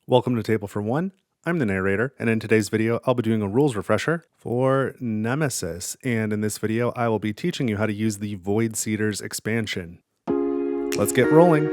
Welcome to Table for One. I'm the narrator, and in today's video, I'll be doing a rules refresher for Nemesis. And in this video, I will be teaching you how to use the Void Seeders expansion. Let's get rolling.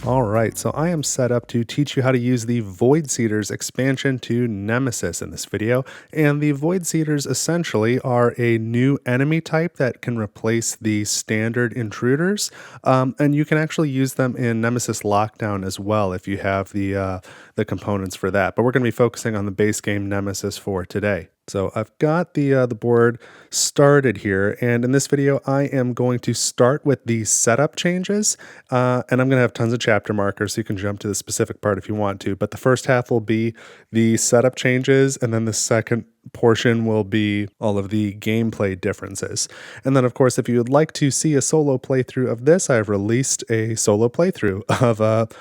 Alright, so I am set up to teach you how to use the Void Seeders expansion to Nemesis in this video, and the Void Seeders essentially are a new enemy type that can replace the standard intruders, and you can actually use them in Nemesis Lockdown as well if you have the components for that, but we're going to be focusing on the base game Nemesis for today. So I've got the board started here, and in this video I am going to start with the setup changes, and I'm going to have tons of chapter markers so you can jump to the specific part if you want to, but the first half will be the setup changes, and then the second portion will be all of the gameplay differences. And then of course, if you would like to see a solo playthrough of this, I've released a solo playthrough of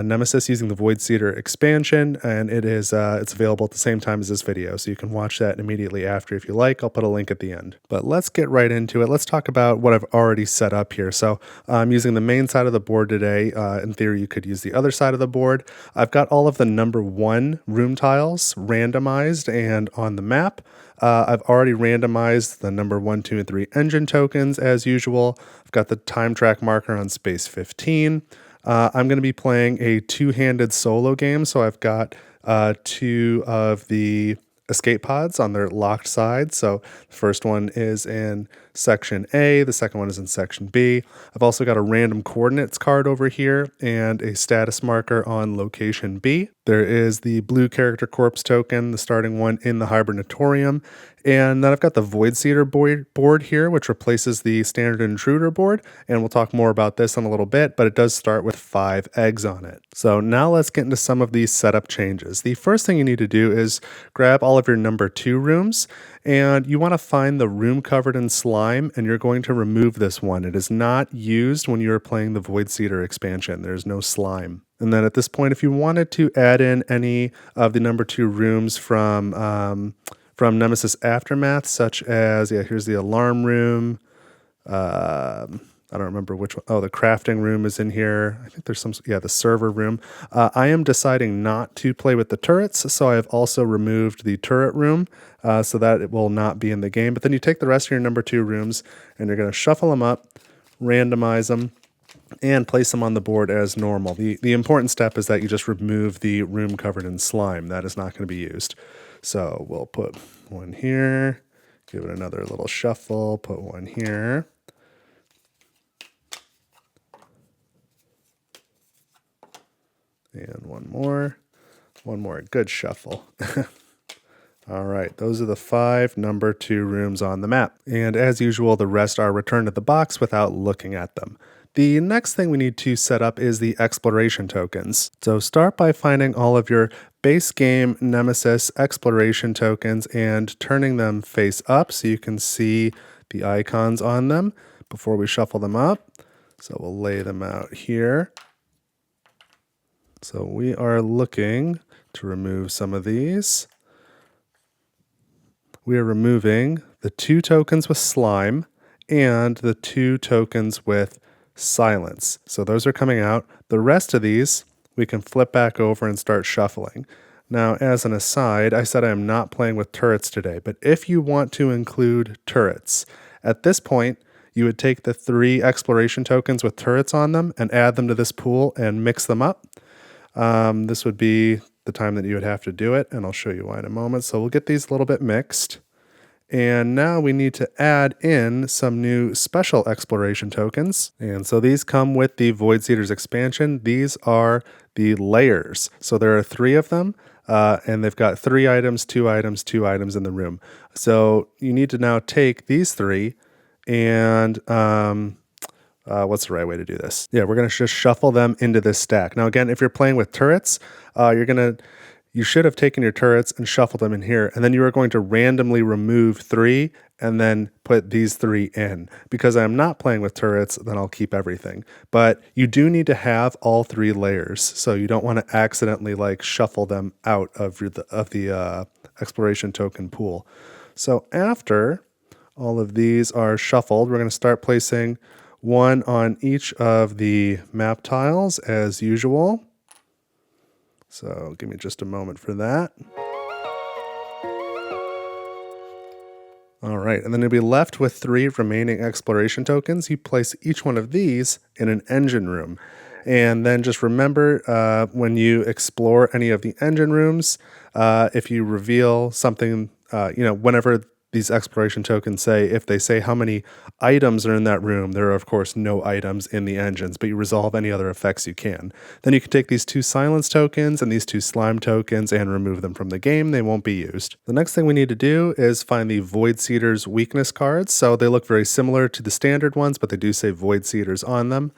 Nemesis using the Void Seeder expansion, and it's available at the same time as this video, so you can watch that immediately after if you like. I'll put a link at the end. But let's get right into it. Let's talk about what I've already set up here. So I'm using the main side of the board today. In theory, you could use the other side of the board. I've got all of the number 1 room tiles randomized and on the map. I've already randomized the number 1, 2, and 3 engine tokens as usual. I've got the time track marker on space 15. I'm going to be playing a two-handed solo game, so I've got 2 of the escape pods on their locked side. So the first one is in section A, the second one is in section B. I've also got a random coordinates card over here and a status marker on location B. There is the blue character corpse token, the starting one in the hibernatorium. And then I've got the Void Seeder board here, which replaces the standard intruder board. And we'll talk more about this in a little bit, but it does start with 5 eggs on it. So now let's get into some of these setup changes. The first thing you need to do is grab all of your number 2 rooms, and you want to find the room covered in slime, and you're going to remove this one. It is not used when you're playing the Void Seeder expansion. There's no slime. And then at this point, if you wanted to add in any of the number 2 rooms from Nemesis Aftermath, such as, here's the alarm room. I don't remember which one. Oh, the crafting room is in here. I think there's the server room. I am deciding not to play with the turrets, so I have also removed the turret room so that it will not be in the game. But then you take the rest of your number 2 rooms and you're going to shuffle them up, randomize them, and place them on the board as normal. The important step is that you just remove the room covered in slime. That is not going to be used. So we'll put one here, give it another little shuffle, put one here. And one more, good shuffle. All right, those are the 5 number 2 rooms on the map. And as usual, the rest are returned to the box without looking at them. The next thing we need to set up is the exploration tokens. So start by finding all of your base game Nemesis exploration tokens and turning them face up so you can see the icons on them before we shuffle them up. So we'll lay them out here. So we are looking to remove some of these. We are removing the 2 tokens with slime and the 2 tokens with silence. So those are coming out. The rest of these we can flip back over and start shuffling. Now, as an aside, I said I am not playing with turrets today, but if you want to include turrets, at this point, you would take the 3 exploration tokens with turrets on them and add them to this pool and mix them up. This would be the time that you would have to do it, and I'll show you why in a moment. So we'll get these a little bit mixed. And now we need to add in some new special exploration tokens. And so these come with the Void Seeders expansion. These are the Lairs. So there are 3 of them, and they've got 3 items, 2 items, 2 items in the room. So you need to now take these 3 and what's the right way to do this? Yeah, we're going to just shuffle them into this stack. Now, again, if you're playing with turrets, you're going to you should have taken your turrets and shuffled them in here, and then you are going to randomly remove 3 and then put these 3 in. Because I'm not playing with turrets, then I'll keep everything. But you do need to have all 3 layers, so you don't want to accidentally like shuffle them out of the exploration token pool. So after all of these are shuffled, we're going to start placing one on each of the map tiles as usual. So give me just a moment for that. All right, and then you'll be left with 3 remaining exploration tokens. You place each one of these in an engine room. And then just remember when you explore any of the engine rooms, if you reveal something, whenever these exploration tokens say, if they say how many items are in that room, there are of course no items in the engines, but you resolve any other effects you can. Then you can take these 2 silence tokens and these 2 slime tokens and remove them from the game. They won't be used. The next thing we need to do is find the Void Seeder's weakness cards. So they look very similar to the standard ones, but they do say Void Seeders on them.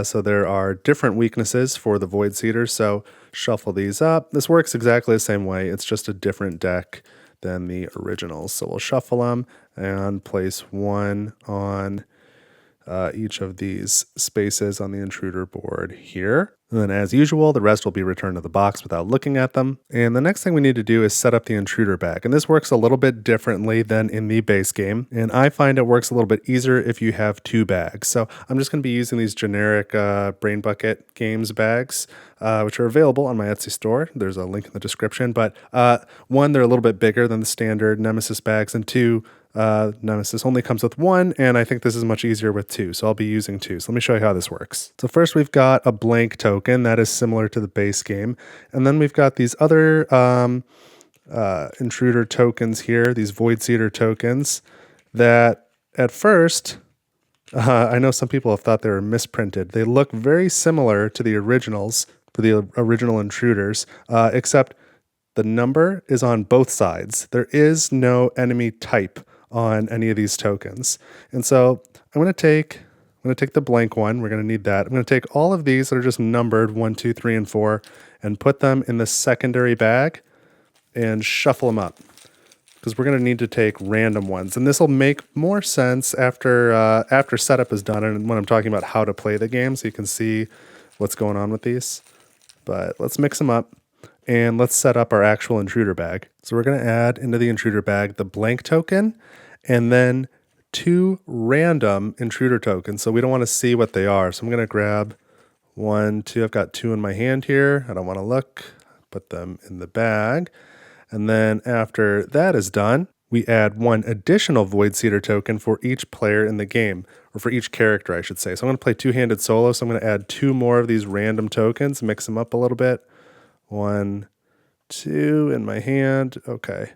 So there are different weaknesses for the Void Seeders, so shuffle these up. This works exactly the same way, it's just a different deck than the originals. So we'll shuffle them and place one on each of these spaces on the intruder board here. And then as usual, the rest will be returned to the box without looking at them. And the next thing we need to do is set up the intruder bag. And this works a little bit differently than in the base game. And I find it works a little bit easier if you have 2 bags. So I'm just going to be using these generic Brain Bucket Games bags, which are available on my Etsy store. There's a link in the description. But 1, they're a little bit bigger than the standard Nemesis bags, and 2, Nemesis only comes with 1, and I think this is much easier with 2, so I'll be using 2. So let me show you how this works. So first we've got a blank token that is similar to the base game, and then we've got these other intruder tokens here, these Void Seeder tokens, that at first, I know some people have thought they were misprinted. They look very similar to the originals, for the original intruders, except the number is on both sides. There is no enemy type on any of these tokens. And so I'm going to take the blank one. We're going to need that. I'm going to take all of these that are just numbered 1, 2, 3, and 4 and put them in the secondary bag and shuffle them up, because we're going to need to take random ones. And this will make more sense after setup is done and when I'm talking about how to play the game, so you can see what's going on with these. But let's mix them up. And let's set up our actual intruder bag. So we're going to add into the intruder bag the blank token and then 2 random intruder tokens. So we don't want to see what they are. So I'm going to grab 1, 2. I've got 2 in my hand here. I don't want to look. Put them in the bag. And then after that is done, we add 1 additional Void Seeder token for each player in the game, or for each character, I should say. So I'm going to play 2-handed solo. So I'm going to add 2 more of these random tokens, mix them up a little bit. 1, 2 in my hand. Okay.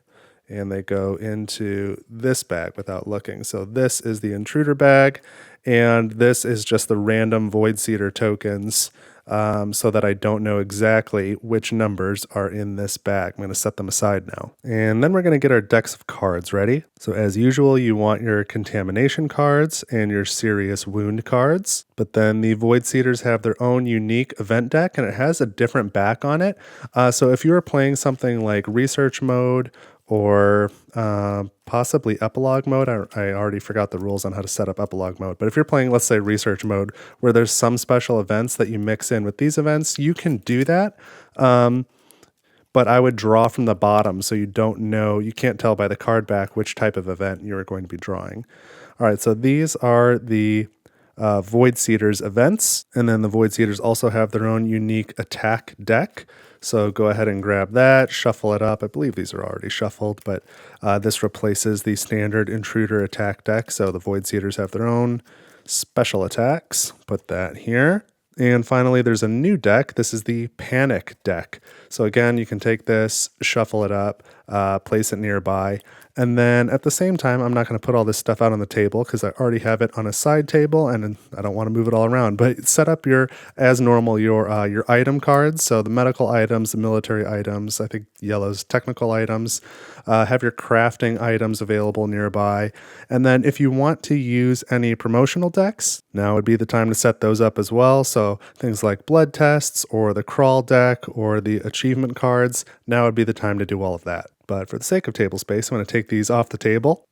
And they go into this bag without looking. So this is the intruder bag, and this is just the random Void Seeder tokens, so that I don't know exactly which numbers are in this bag. I'm going to set them aside now. And then we're going to get our decks of cards ready. So as usual, you want your contamination cards and your serious wound cards. But then the Void Seeders have their own unique event deck, and it has a different back on it. So if you were playing something like research mode or possibly epilogue mode. I already forgot the rules on how to set up epilogue mode. But if you're playing, let's say, research mode, where there's some special events that you mix in with these events, you can do that. But I would draw from the bottom, so you can't tell by the card back which type of event you're going to be drawing. All right, so these are the Void Seeders events, and then the Void Seeders also have their own unique attack deck. So go ahead and grab that, shuffle it up. I believe these are already shuffled, but this replaces the standard intruder attack deck. So the Void Seeders have their own special attacks. Put that here. And finally, there's a new deck. This is the Panic deck. So again, you can take this, shuffle it up, place it nearby. And then at the same time, I'm not going to put all this stuff out on the table because I already have it on a side table and I don't want to move it all around. But set up as normal, your item cards. So the medical items, the military items, I think yellow's technical items. Have your crafting items available nearby. And then if you want to use any promotional decks, now would be the time to set those up as well. So things like blood tests or the crawl deck or the achievement cards, now would be the time to do all of that. But for the sake of table space, I'm going to take these off the table.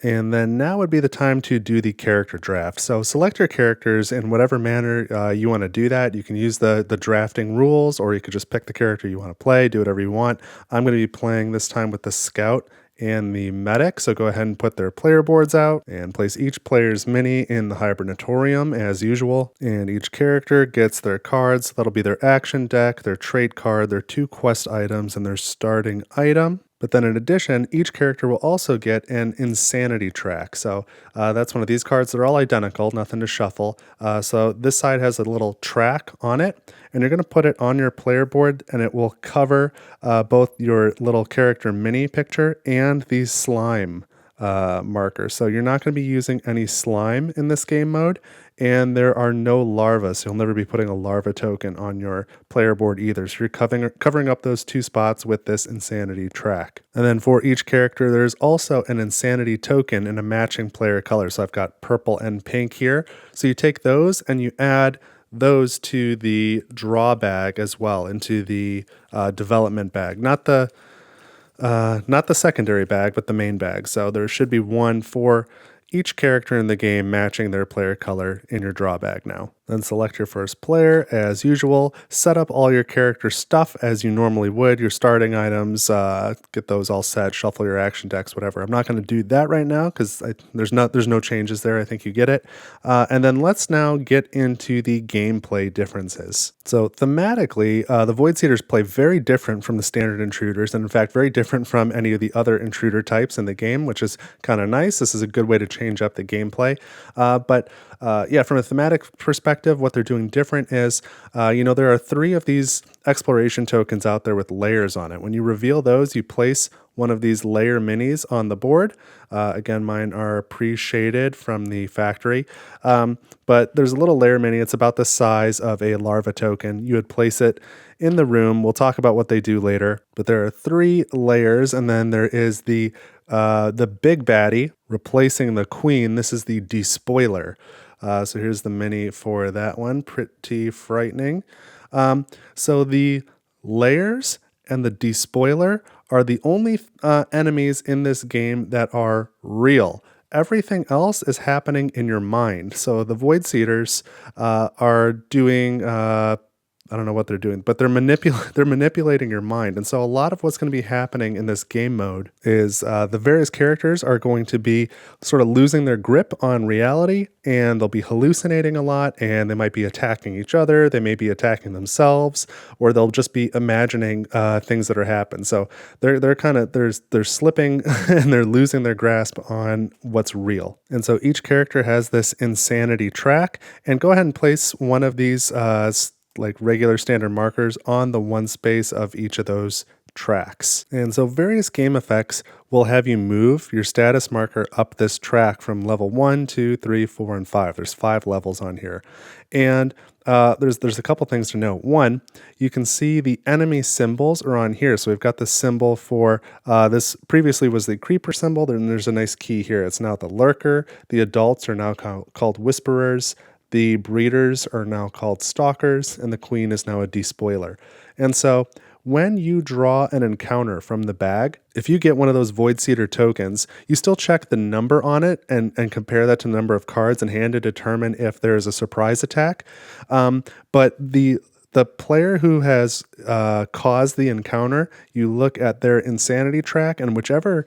And then now would be the time to do the character draft. So select your characters in whatever manner you want to do that. You can use the drafting rules, or you could just pick the character you want to play, do whatever you want. I'm going to be playing this time with the Scout and the Medic, so go ahead and put their player boards out and place each player's mini in the Hibernatorium as usual. And each character gets their cards. That'll be their action deck, their trait card, their 2 quest items, and their starting item. But then in addition, each character will also get an insanity track. So that's one of these cards. They're all identical, nothing to shuffle. So this side has a little track on it, and you're going to put it on your player board, and it will cover both your little character mini picture and the slime marker. So you're not going to be using any slime in this game mode, and there are no larvae, so you'll never be putting a larva token on your player board either. So you're covering up those 2 spots with this insanity track. And then for each character, there's also an insanity token in a matching player color. So I've got purple and pink here. So you take those and you add those to the draw bag as well, into the development bag. Not the secondary bag, but the main bag. So there should be one for each character in the game matching their player color in your draw bag now. Then select your first player as usual. Set up all your character stuff as you normally would. Your starting items, get those all set. Shuffle your action decks, whatever. I'm not going to do that right now because there's no changes there. I think you get it. And then let's now get into the gameplay differences. So thematically, the Void Seeders play very different from the standard intruders, and in fact very different from any of the other intruder types in the game, which is kind of nice. This is a good way to change up the gameplay. But from a thematic perspective, what they're doing different is, there are 3 of these exploration tokens out there with layers on it. When you reveal those, you place one of these layer minis on the board. Again, mine are pre-shaded from the factory. But there's a little layer mini. It's about the size of a larva token. You would place it in the room. We'll talk about what they do later. But there are 3 layers, and then there is the big baddie replacing the queen. This is the Despoiler. So here's the mini for that one. Pretty frightening. So the Lairs and the Despoiler are the only enemies in this game that are real. Everything else is happening in your mind. So the Void Seeders are doing I don't know what they're doing, but they're manipulating your mind. And so a lot of what's going to be happening in this game mode is the various characters are going to be sort of losing their grip on reality, and they'll be hallucinating a lot, and they might be attacking each other, they may be attacking themselves, or they'll just be imagining things that are happening. So they're slipping and they're losing their grasp on what's real. And so each character has this insanity track, and go ahead and place one of these like regular standard markers on the one space of each of those tracks. And so various game effects will have you move your status marker up this track from level 1, 2, 3, 4, and 5. There's 5 levels on here. And there's a couple things to note. One, you can see the enemy symbols are on here. So we've got the symbol for this previously was the creeper symbol. Then there's a nice key here. It's now the lurker. The adults are now called whisperers. The breeders are now called stalkers, and the queen is now a despoiler. And so when you draw an encounter from the bag, if you get one of those Void Seeder tokens, you still check the number on it and compare that to the number of cards in hand to determine if there is a surprise attack. But the player who has caused the encounter, you look at their insanity track, and whichever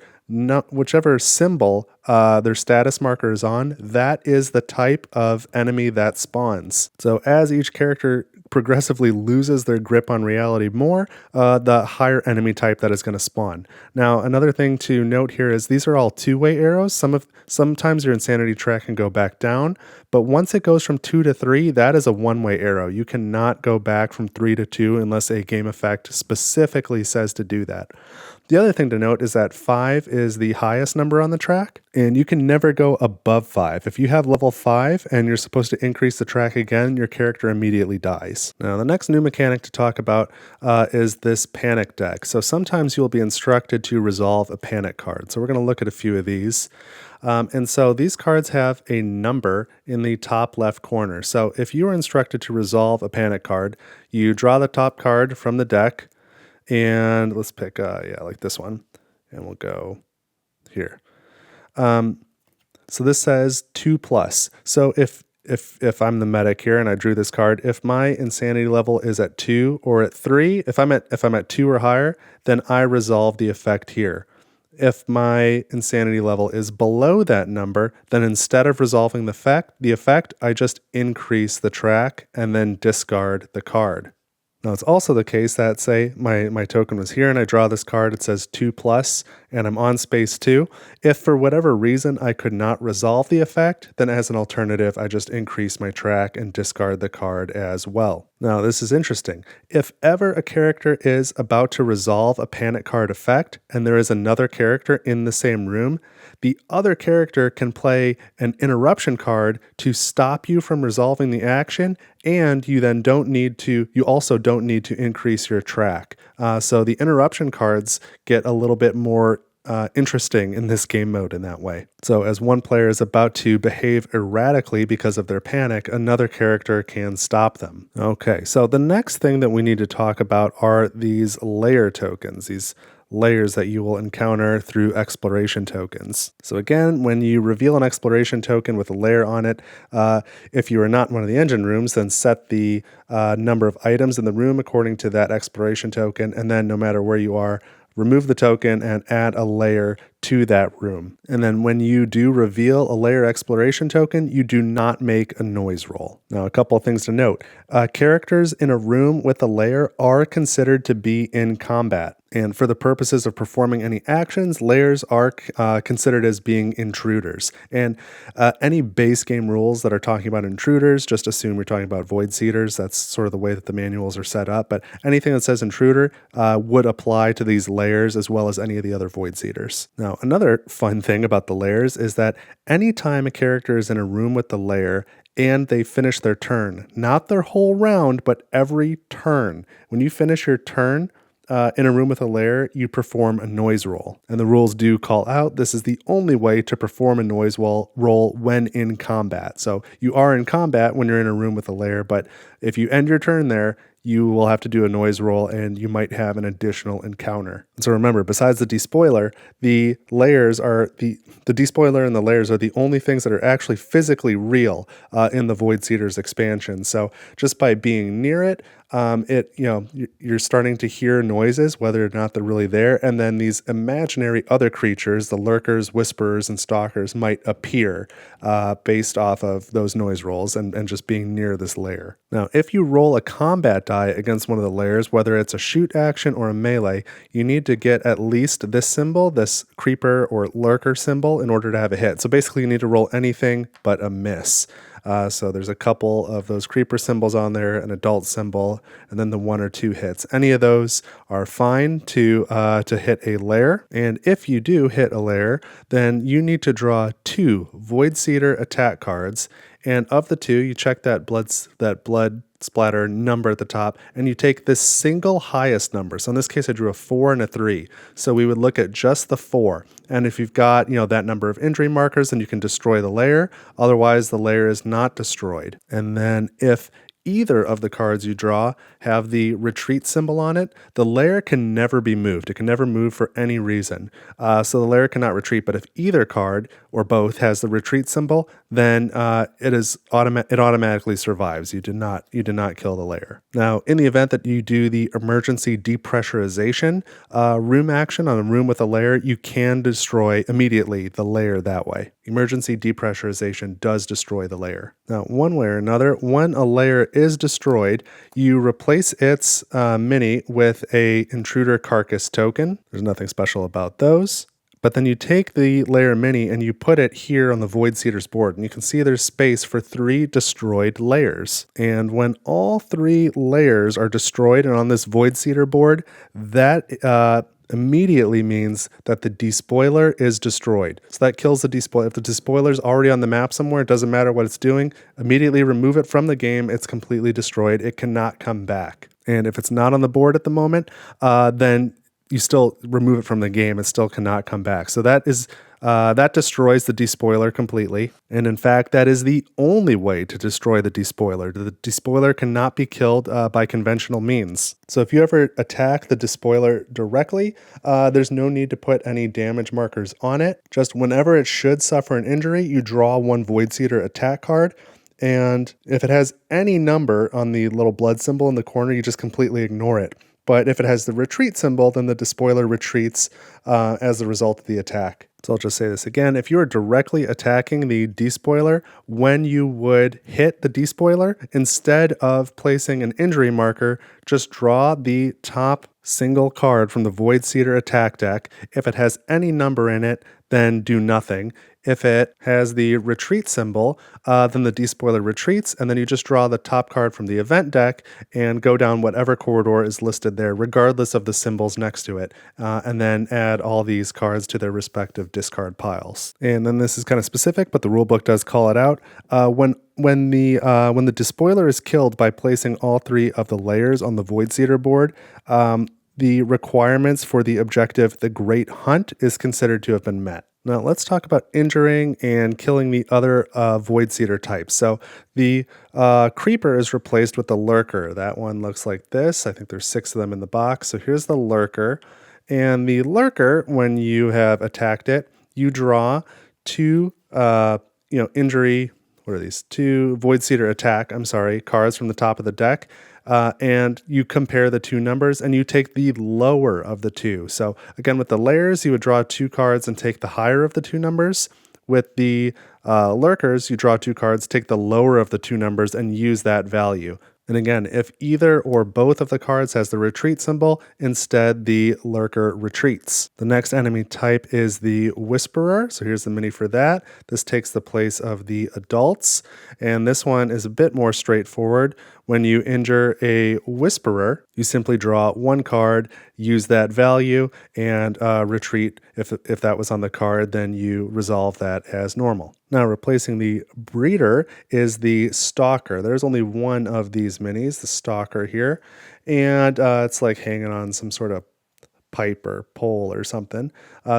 symbol their status marker is on, that is the type of enemy that spawns. So as each character progressively loses their grip on reality more, the higher enemy type that is going to spawn. Now, another thing to note here is these are all 2-way arrows. Sometimes your insanity track can go back down, but once it goes from 2 to 3, that is a 1-way arrow. You cannot go back from 3 to 2 unless a game effect specifically says to do that. The other thing to note is that 5 is the highest number on the track, and you can never go above 5. If you have level 5 and you're supposed to increase the track again, your character immediately dies. Now, the next new mechanic to talk about is this panic deck. So sometimes you'll be instructed to resolve a panic card. So we're going to look at a few of these. And so these cards have a number in the top left corner. So if you are instructed to resolve a panic card, you draw the top card from the deck, and let's pick, like this one, and we'll go here. So this says 2+. So if I'm the medic here and I drew this card, if my insanity level is at 2 or at 3, if I'm at 2 or higher, then I resolve the effect here. If my insanity level is below that number, then instead of resolving the effect, I just increase the track and then discard the card. Now, it's also the case that, say, my token was here and I draw this card, it says 2+, and I'm on space 2. If for whatever reason I could not resolve the effect, then as an alternative, I just increase my track and discard the card as well. Now, this is interesting. If ever a character is about to resolve a panic card effect, and there is another character in the same room, the other character can play an interruption card to stop you from resolving the action, and you also don't need to increase your track. So the interruption cards get a little bit more interesting in this game mode in that way. So as one player is about to behave erratically because of their panic, another character can stop them. Okay, so the next thing that we need to talk about are these layer tokens, these layers that you will encounter through exploration tokens. So again, when you reveal an exploration token with a layer on it, if you are not in one of the engine rooms, then set the number of items in the room according to that exploration token, and then no matter where you are, remove the token and add a layer to that room. And then when you do reveal a layer exploration token, you do not make a noise roll. Now, a couple of things to note. Characters in a room with a layer are considered to be in combat. And for the purposes of performing any actions, layers are considered as being intruders. And any base game rules that are talking about intruders, just assume you're talking about void seeders. That's sort of the way that the manuals are set up. But anything that says intruder would apply to these layers as well as any of the other void seeders. Now, another fun thing about the layers is that anytime a character is in a room with the layer and they finish their turn, not their whole round, but every turn, when you finish your turn, in a room with a layer, you perform a noise roll. And the rules do call out this is the only way to perform a noise roll when in combat. So you are in combat when you're in a room with a layer, but if you end your turn there, you will have to do a noise roll and you might have an additional encounter. And so remember, besides the Despoiler, the Despoiler and the layers are the only things that are actually physically real in the Void Seeders expansion. So just by being near it, you're starting to hear noises, whether or not they're really there, and then these imaginary other creatures, the lurkers, whisperers, and stalkers, might appear based off of those noise rolls and just being near this layer. Now, if you roll a combat die against one of the layers, whether it's a shoot action or a melee, you need to get at least this symbol, this creeper or lurker symbol, in order to have a hit. So basically, you need to roll anything but a miss. So there's a couple of those creeper symbols on there, an adult symbol, and then the 1 or 2 hits. Any of those are fine to hit a layer. And if you do hit a layer, then you need to draw 2 Void Seeder attack cards. And of the 2, you check that blood splatter number at the top, and you take this single highest number. So in this case, I drew a 4 and a 3. So we would look at just the 4. And if you've got, that number of injury markers, then you can destroy the layer. Otherwise, the layer is not destroyed. And then if either of the cards you draw have the retreat symbol on it, the layer can never be moved. It can never move for any reason. So the layer cannot retreat. But if either card or both has the retreat symbol, then it automatically survives. You did not kill the layer. Now, in the event that you do the emergency depressurization room action on a room with a layer, you can destroy immediately the layer that way. Emergency depressurization does destroy the layer. Now, one way or another, when a layer is destroyed, you replace its mini with a intruder carcass token. There's nothing special about those. But then you take the layer mini and you put it here on the Void Seeders board, and you can see there's space for 3 destroyed layers. And when all 3 layers are destroyed and on this Void Seeder board, that immediately means that the Despoiler is destroyed. So that kills the Despoiler. If the Despoiler is already on the map somewhere, it doesn't matter what it's doing, immediately remove it from the game. It's completely destroyed. It cannot come back. And if it's not on the board at the moment, then you still remove it from the game. It still cannot come back. So that destroys the Despoiler completely. And in fact, that is the only way to destroy the Despoiler. The Despoiler cannot be killed by conventional means. So if you ever attack the Despoiler directly, there's no need to put any damage markers on it. Just whenever it should suffer an injury, you draw one Voidseeker attack card. And if it has any number on the little blood symbol in the corner, you just completely ignore it. But if it has the retreat symbol, then the Despoiler retreats as a result of the attack. So I'll just say this again. If you are directly attacking the Despoiler, when you would hit the Despoiler, instead of placing an injury marker, just draw the top single card from the Voidseeker attack deck. If it has any number in it, then do nothing. If it has the retreat symbol, then the Despoiler retreats, and then you just draw the top card from the event deck and go down whatever corridor is listed there, regardless of the symbols next to it, and then add all these cards to their respective discard piles. And then this is kind of specific, but the rulebook does call it out. When the Despoiler is killed by placing all three of the Lairs on the Voidseeker board, the requirements for the objective, the Great Hunt, is considered to have been met. Now let's talk about injuring and killing the other Voidseeker types. So the Creeper is replaced with the Lurker. That one looks like this. I think there's 6 of them in the box. So here's the Lurker. And the Lurker, when you have attacked it, you draw 2 injury, what are these? 2 Voidseeker attack, cards from the top of the deck. And you compare the 2 numbers and you take the lower of the 2. So again, with the Lairs, you would draw 2 cards and take the higher of the 2 numbers. With the Lurkers, you draw 2 cards, take the lower of the 2 numbers and use that value. And again, if either or both of the cards has the retreat symbol, instead the Lurker retreats. The next enemy type is the Whisperer. So here's the mini for that. This takes the place of the adults. And this one is a bit more straightforward. When you injure a Whisperer, you simply draw 1 card, use that value, and retreat. If that was on the card, then you resolve that as normal. Now, replacing the Breeder is the Stalker. There's only one of these minis, the Stalker here, and it's like hanging on some sort of pipe or pole or something.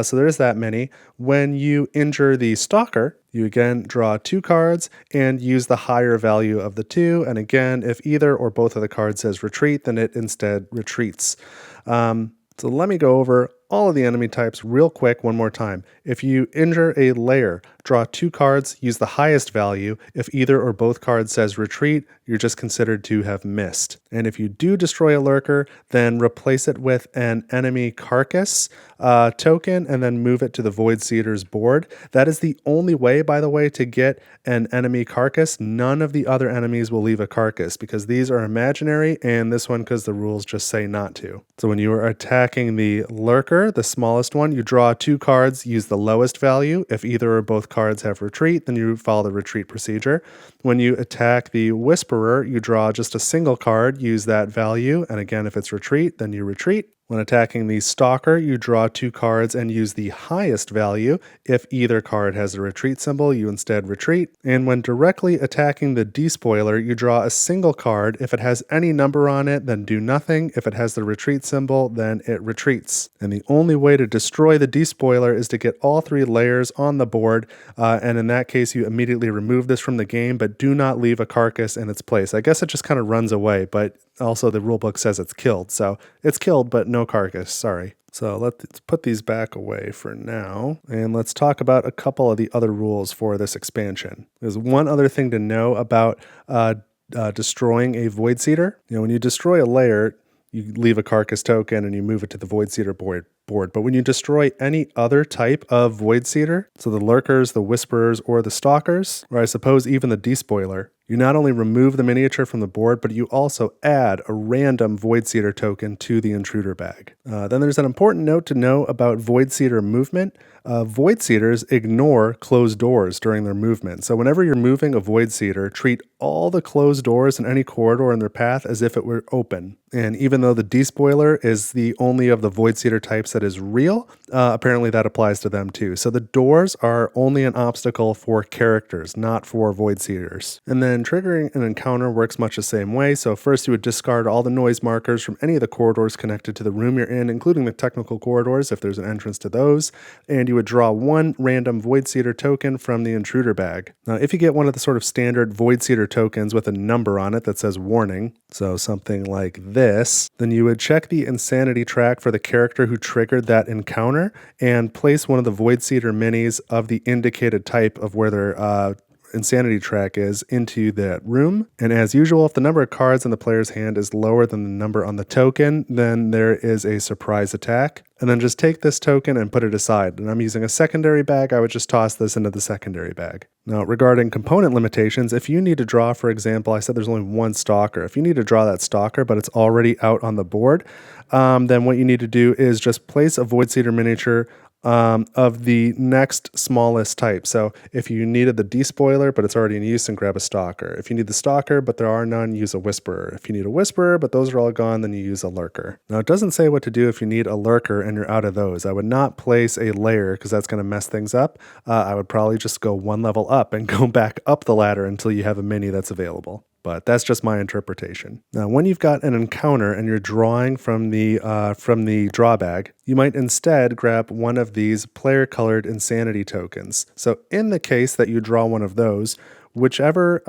So there's that mini. When you injure the Stalker, you again draw 2 cards and use the higher value of the 2. And again, if either or both of the cards says retreat, then it instead retreats. So let me go over all of the enemy types real quick one more time. If you injure a Lair, draw 2 cards, use the highest value. If either or both cards says retreat, you're just considered to have missed. And if you do destroy a Lurker, then replace it with an enemy carcass token and then move it to the Voidseeker's board. That is the only way, by the way, to get an enemy carcass. None of the other enemies will leave a carcass because these are imaginary, and this one because the rules just say not to. So when you are attacking the Lurker, the smallest one, you draw 2 cards, use the lowest value. If either or both cards have retreat, then you follow the retreat procedure. When you attack the Whisperer, you draw just a single card, use that value, and again, if it's retreat, then you retreat. When attacking the Stalker, you draw 2 cards and use the highest value. If either card has a retreat symbol, you instead retreat. And when directly attacking the Despoiler, you draw a single card. If it has any number on it, then do nothing. If it has the retreat symbol, then it retreats. And the only way to destroy the Despoiler is to get all 3 Lairs on the board. And in that case, you immediately remove this from the game, but do not leave a carcass in its place. I guess it just kind of runs away, but also the rulebook says it's killed. So it's killed, but no carcass, sorry. So let's put these back away for now, and let's talk about a couple of the other rules for this expansion. There's one other thing to know about destroying a Voidseeker. When you destroy a Lair, you leave a carcass token and you move it to the Voidseeker board. But when you destroy any other type of Voidseeker, so the Lurkers, the Whisperers, or the Stalkers, or I suppose even the Despoiler, You not only remove the miniature from the board, but you also add a random Void Seeder token to the Intruder Bag. Then there's an important note to know about Void Seeder movement. Void Seeders ignore closed doors during their movement. So whenever you're moving a Void Seeder, treat all the closed doors in any corridor in their path as if it were open. And even though the Despoiler is the only of the Void Seeder types that is real, apparently that applies to them too. So the doors are only an obstacle for characters, not for Void Seeders. And then triggering an encounter works much the same way. So first you would discard all the noise markers from any of the corridors connected to the room you're in, including the technical corridors if there's an entrance to those, and you would draw one random Void Seeder token from the Intruder Bag. Now if you get one of the sort of standard Void Seeder tokens with a number on it that says warning, so something like this, then you would check the insanity track for the character who triggered that encounter and place one of the Void Seeder minis of the indicated type of where their insanity track is into that room. And as usual, if the number of cards in the player's hand is lower than the number on the token, then there is a surprise attack. And then just take this token and put it aside. And I'm using a secondary bag, I would just toss this into the secondary bag. Now, regarding component limitations, if you need to draw, for example, I said there's only one stalker. If you need to draw that stalker, but it's already out on the board, then what you need to do is just place a Void Seeder miniature of the next smallest type. So if you needed the Despoiler, but it's already in use, then grab a Stalker. If you need the Stalker, but there are none, use a Whisperer. If you need a Whisperer, but those are all gone, then you use a Lurker. Now, it doesn't say what to do if you need a Lurker and you're out of those. I would not place a Lair because that's going to mess things up. I would probably just go one level up and go back up the ladder until you have a mini that's available. But that's just my interpretation. Now, when you've got an encounter and you're drawing from the draw bag, you might instead grab one of these player-colored insanity tokens. So in the case that you draw one of those, whichever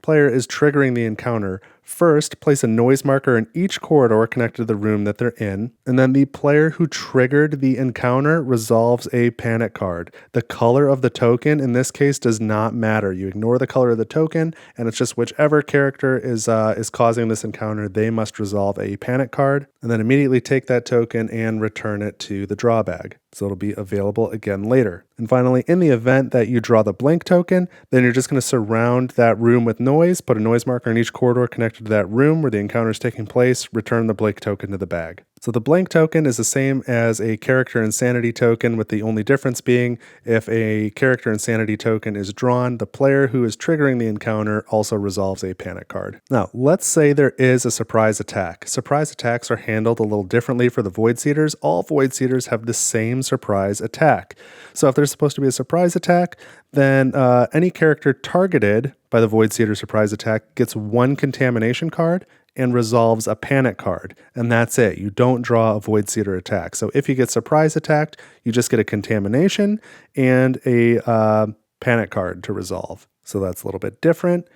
player is triggering the encounter, first place a noise marker in each corridor connected to the room that they're in, and then the player who triggered the encounter resolves a panic card. The color of the token in this case does not matter. You ignore the color of the token, and it's just whichever character is causing this encounter, they must resolve a panic card, and then immediately take that token and return it to the draw bag. So it'll be available again later. And finally, in the event that you draw the blink token, then you're just going to surround that room with noise, put a noise marker in each corridor connected to that room where the encounter is taking place, return the blink token to the bag. So the blank token is the same as a character insanity token, with the only difference being if a character insanity token is drawn, the player who is triggering the encounter also resolves a panic card. Now, let's say there is a surprise attack. Surprise attacks are handled a little differently for the Void Seeders. All Void Seeders have the same surprise attack. So if there's supposed to be a surprise attack, then any character targeted by the Void Seeder surprise attack gets one contamination card and resolves a panic card. And that's it. You don't draw a Void Seeder attack. So if you get surprise attacked, you just get a contamination and a panic card to resolve. So that's a little bit different.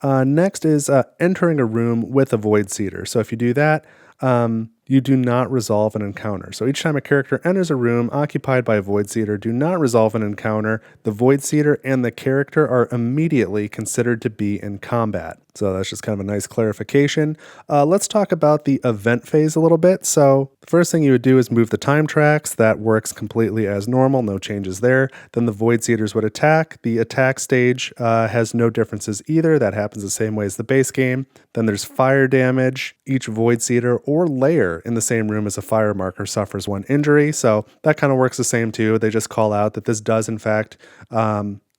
Next is entering a room with a Void Seeder. So if you do that, you do not resolve an encounter. So each time a character enters a room occupied by a Void Seeder, do not resolve an encounter. The Void Seeder and the character are immediately considered to be in combat. So that's just kind of a nice clarification. Let's talk about the event phase a little bit. So the first thing you would do is move the time tracks. That works completely as normal, no changes there. Then the Void Seeders would attack. The attack stage has no differences either. That happens the same way as the base game. Then there's fire damage. Each Void Seeder or Lair in the same room as a fire marker suffers one injury. So that kind of works the same too. They just call out that this does in fact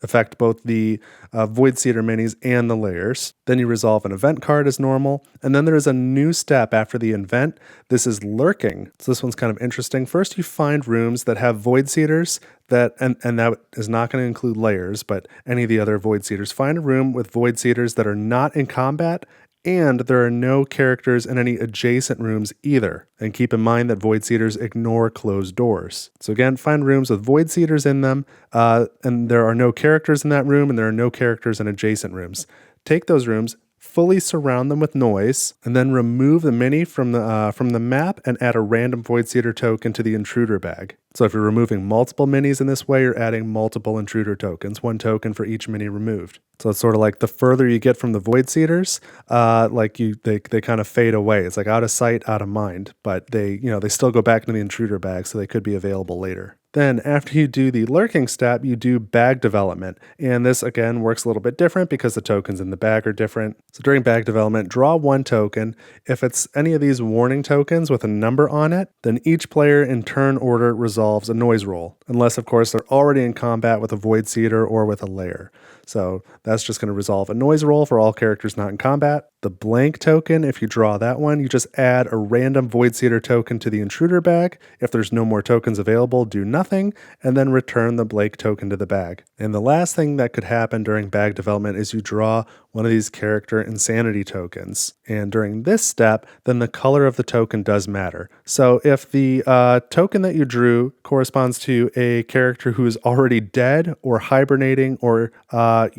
affect both the Void Seeder minis and the Lairs. Then you resolve an event card as normal. And then there is a new step after the event. This is lurking. So this one's kind of interesting. First, you find rooms that have Void Seeders and that is not going to include Lairs, but any of the other Void Seeders. Find a room with Void Seeders that are not in combat, and there are no characters in any adjacent rooms either. And keep in mind that Void Seeders ignore closed doors. So again, find rooms with Void Seeders in them, and there are no characters in that room, and there are no characters in adjacent rooms. Take those rooms, fully surround them with noise, and then remove the mini from the map and add a random Void Seeder token to the Intruder Bag. So if you're removing multiple minis in this way, you're adding multiple Intruder tokens, one token for each mini removed. So it's sort of like the further you get from the Void Seeders, they kind of fade away. It's like out of sight, out of mind, but they still go back into the Intruder Bag, so they could be available later. Then after you do the lurking step, you do bag development. And this again works a little bit different because the tokens in the bag are different. So during bag development, draw one token. If it's any of these warning tokens with a number on it, then each player in turn order resolves a noise roll. Unless, of course, they're already in combat with a Void Seeder or with a Lair. So that's just going to resolve a noise roll for all characters not in combat. The blank token, if you draw that one, you just add a random Void Seeder token to the Intruder Bag. If there's no more tokens available, do nothing, and then return the blank token to the bag. And the last thing that could happen during bag development is you draw one of these character insanity tokens. And during this step, then the color of the token does matter. So if the token that you drew corresponds to a character who is already dead or hibernating or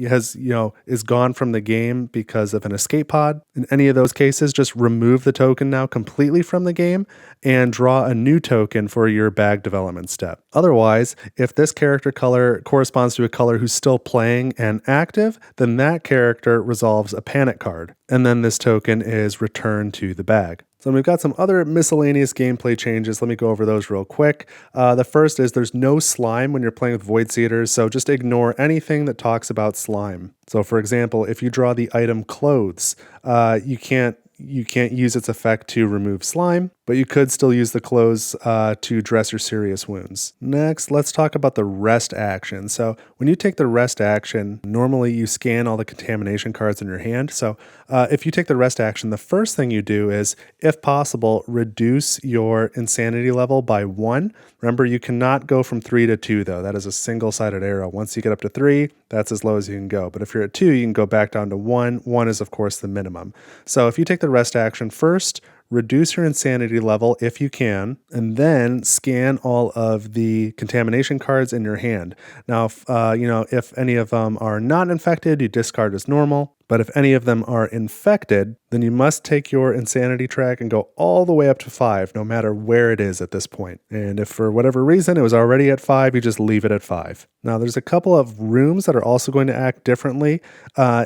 is gone from the game because of an escape pod, in any of those cases, just remove the token now completely from the game and draw a new token for your bag development step. Otherwise, if this character color corresponds to a color who's still playing and active, then that character resolves a panic card. And then this token is returned to the bag. So we've got some other miscellaneous gameplay changes. Let me go over those real quick. The first is there's no slime when you're playing with Void Seeders, so just ignore anything that talks about slime. So for example, if you draw the item clothes, you can't use its effect to remove slime, but you could still use the clothes to dress your serious wounds. Next, let's talk about the rest action. So when you take the rest action, normally you scan all the contamination cards in your hand. So if you take the rest action, the first thing you do is, if possible, reduce your insanity level by 1. Remember, you cannot go from 3 to 2 though. That is a single-sided arrow. Once you get up to 3, that's as low as you can go. But if you're at 2, you can go back down to 1. 1 is of course the minimum. So if you take the rest action first, reduce your insanity level if you can, and then scan all of the contamination cards in your hand. Now, if any of them are not infected, you discard as normal. But if any of them are infected, then you must take your insanity track and go all the way up to 5, no matter where it is at this point. And if for whatever reason it was already at 5, you just leave it at 5. Now, there's a couple of rooms that are also going to act differently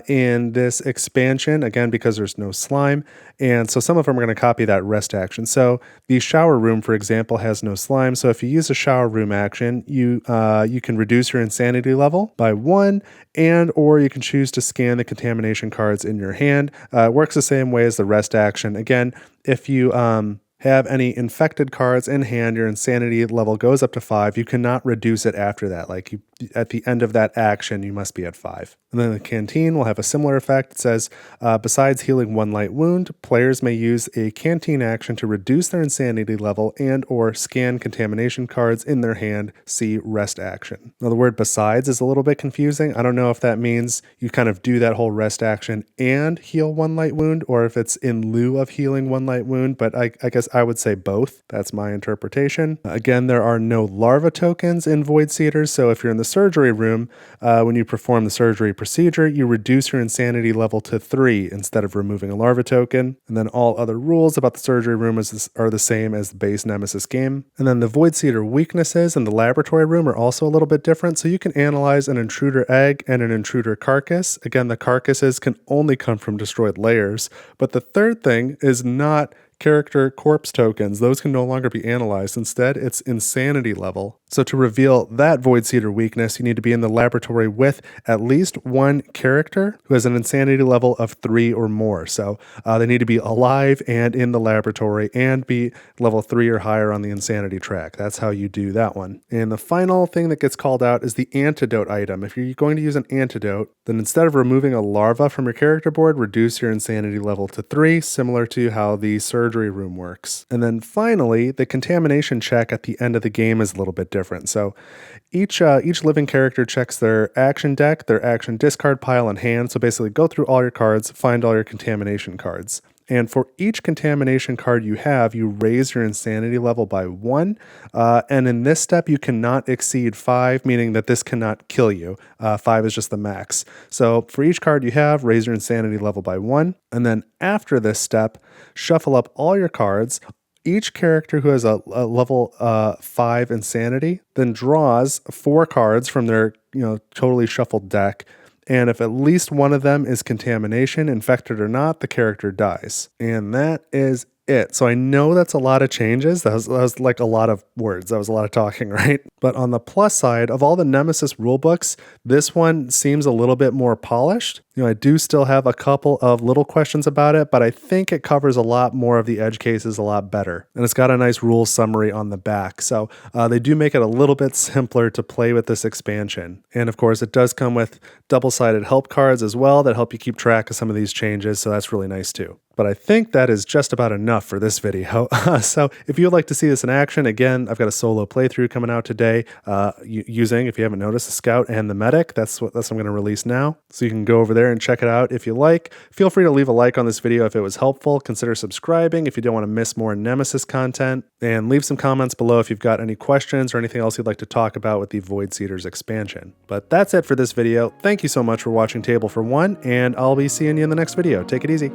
in this expansion, again, because there's no slime. And so some of them are going to copy that rest action. So the shower room, for example, has no slime. So if you use a shower room action, you can reduce your insanity level by 1, or you can choose to scan the contamination cards in your hand. It works the same way as the rest action. Again, if you have any infected cards in hand, your insanity level goes up to 5. You cannot reduce it after that. Like at the end of that action, you must be at 5. And then the canteen will have a similar effect. It says, besides healing 1 light wound, players may use a canteen action to reduce their insanity level and or scan contamination cards in their hand. See rest action. Now the word besides is a little bit confusing. I don't know if that means you kind of do that whole rest action and heal 1 light wound, or if it's in lieu of healing 1 light wound, but I guess I would say both. That's my interpretation. Again, there are no larva tokens in Void Seeders, so if you're in the surgery room, when you perform the surgery procedure, you reduce your insanity level to 3 instead of removing a larva token. And then all other rules about the surgery room are the same as the base Nemesis game. And then the Void Seeder weaknesses in the laboratory room are also a little bit different, so you can analyze an intruder egg and an intruder carcass. Again, the carcasses can only come from destroyed Lairs, but the third thing is not character corpse tokens. Those can no longer be analyzed. Instead, it's insanity level. So to reveal that Void Seeder weakness, you need to be in the laboratory with at least 1 character who has an insanity level of 3 or more. So they need to be alive and in the laboratory and be level 3 or higher on the insanity track. That's how you do that one. And the final thing that gets called out is the antidote item. If you're going to use an antidote, then instead of removing a larva from your character board, reduce your insanity level to 3, similar to how the surgery room works. And then finally, the contamination check at the end of the game is a little bit different. So each living character checks their action deck, their action discard pile in hand. So basically go through all your cards, find all your contamination cards. And for each contamination card you have, you raise your insanity level by 1. And in this step, you cannot exceed 5, meaning that this cannot kill you. 5 is just the max. So for each card you have, raise your insanity level by 1. And then after this step, shuffle up all your cards. Each character who has a level 5 insanity then draws 4 cards from their totally shuffled deck. And if at least one of them is contamination, infected or not, the character dies. And that is it. So I know that's a lot of changes. That was like a lot of words. That was a lot of talking, right? But on the plus side, of all the Nemesis rulebooks, this one seems a little bit more polished. I do still have a couple of little questions about it, but I think it covers a lot more of the edge cases a lot better. And it's got a nice rule summary on the back. So they do make it a little bit simpler to play with this expansion. And of course, it does come with double-sided help cards as well that help you keep track of some of these changes. So that's really nice too. But I think that is just about enough for this video. So if you would like to see this in action, again, I've got a solo playthrough coming out today using, if you haven't noticed, the Scout and the Medic. That's what I'm going to release now. So you can go over there and check it out if you like. Feel free to leave a like on this video if it was helpful. Consider subscribing if you don't want to miss more Nemesis content. And leave some comments below if you've got any questions or anything else you'd like to talk about with the Voidseeders expansion. But that's it for this video. Thank you so much for watching Table for One, and I'll be seeing you in the next video. Take it easy.